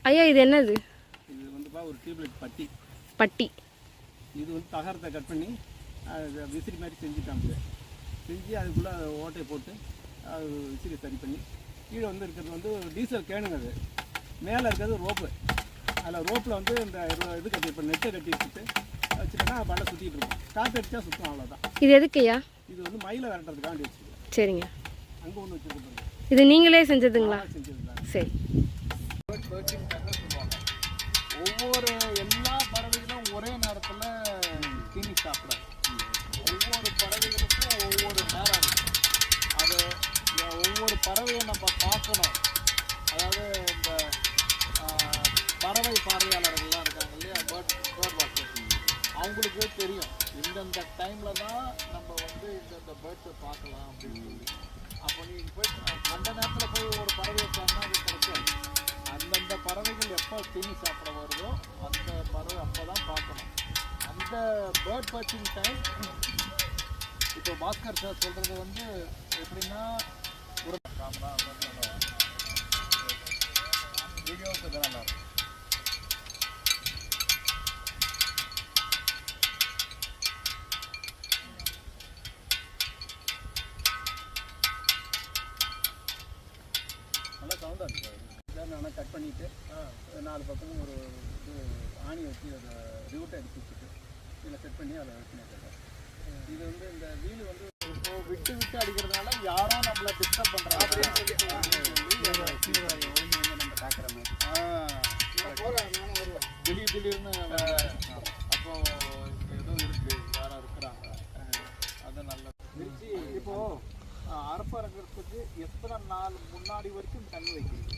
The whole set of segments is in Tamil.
ஐயா இது என்னது? இது வந்துப்பா ஒரு டியூப்லைட் பட்டி. பட்டி. இது வந்து தகரத்தை கட் பண்ணி அது விசிறி மாதிரி செஞ்சுட்டாங்க. செஞ்சு அதுக்குள்ளே ஓட்டையை போட்டு அது விசிறி சரி பண்ணி கீழே வந்து இருக்கிறது வந்து டீசல் கேனுங்க. அது மேலே இருக்கிறது ரோப்பு. அதில் ரோப்பில் வந்து இந்த இது கட்டி இப்போ நெட்டை கட்டி வச்சுட்டு வச்சுட்டோன்னா பல சுற்றிட்டு இருக்கும். காற்று அடித்தா சுற்றும், அவ்வளோதான். இது எதுக்கு ஐயா? இது வந்து மயிலை விரட்டுறதுக்காண்டி வச்சுருக்கோம். சரிங்க. அங்கே ஒன்று வச்சுருக்கோம். இது நீங்களே செஞ்சதுங்களா? செஞ்சதுதான். சரி. ஒவ்வொரு எல்லா பறவைகளும் ஒரே நேரத்தில் தீனி சாப்பிடாது. ஒவ்வொரு பறவைகளுக்கும் ஒவ்வொரு நேரம் இருக்குது. அது ஒவ்வொரு பறவையை நம்ம பார்க்கணும். அதாவது இந்த பறவை பார்வையாளர்கள்லாம் இருக்காங்க இல்லையா, பேர்ட் வாட்சர்ஸ், அவங்களுக்கு தெரியும் இந்தந்த டைமில் தான் நம்ம வந்து இந்தந்த பேர்ட்ஸை பார்க்கலாம் அப்படின்னு சொல்லி. அப்போ நீங்கள் போய் அந்த நேரத்தில் போய் ஒரு பறவையை பார்த்தா அது கிடைக்காது. அந்தந்த பறவைகள் எப்போ தீனி சாப்பிட வருதோ அந்த பறவை அப்போ தான் பார்க்கணும். அந்த பேர்ட் வாட்சிங் டைம் இப்போ பாஸ்கர் சார் சொல்கிறது வந்து எப்படின்னா ஒரு கேமரா வீடியோவுக்கு தான் நல்லா இருக்கும். நல்லா சவுண்டாக இருக்குது. நான் கட் பண்ணிவிட்டு 4 பக்கமும் ஒரு இது ஆணி வச்சு அதை ரிவுட்டை அடிச்சு வச்சுட்டு இதில் செட் பண்ணி அதை வச்சுருக்கேன். இது வந்து இந்த வீடு வந்து இப்போ விட்டு விட்டு அடிக்கிறதுனால யாரும் நம்மளை டிஸ்டர்ப் பண்ணுறாங்க அப்படின்னு சொல்லி நம்ம பார்க்குற மாதிரி திடீர்னு அப்போ ஏதோ இருக்குது, யாரும் இருக்கிறாங்க, அது நல்லது. மிர்ச்சி இப்போது அறுப்பறக்கிறதுக்கு எத்தனை நாள் முன்னாடி வரைக்கும் தண்ணி வைக்கிறீங்க?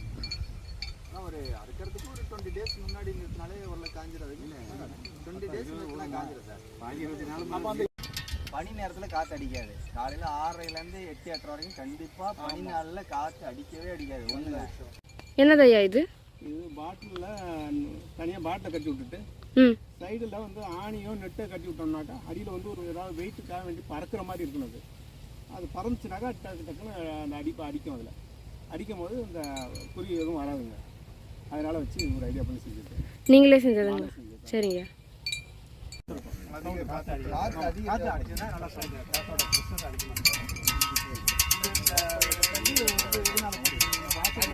ஒரு அறுக்கிறதுக்கு ஒரு 20 days முன்னாடி நிறுத்தினாலே ஒரு காஞ்சிடாது. 20 days காஞ்சிடும் சார். 20 நாள். அப்போ அந்த பனி நேரத்தில் காற்று அடிக்காது. காலையில் 6:30 8 8 வரைக்கும் கண்டிப்பாக பனி நாளில் காற்று அடிக்கவே அடிக்காது. ஒன்று என்னது ஐயா இது? இது பாட்டிலில் தனியாக பாட்டில் கட்டி விட்டுட்டு சைடில் வந்து ஆணியோ நெட்டை கட்டி விட்டோம்னாக்கா அடியில் வந்து ஒரு ஏதாவது வெயிட்டுக்காக வேண்டி பறக்கிற மாதிரி இருக்கணும். அது பறந்துச்சுனாக்கா டக்குன்னு அந்த அடிக்கும். அதில் அடிக்கும் போது இந்த குறி எதுவும் வராதுங்க. அதனால் வச்சு ஒரு ஐடியா பண்ணி செஞ்சுருக்கேன். நீங்களே செஞ்சதுங்களா? சரிங்க. காற்று அடிச்சுன்னா நல்லா சொல்லுங்கள். காற்றோட பிஸ்னஸ் அடிக்கணும்.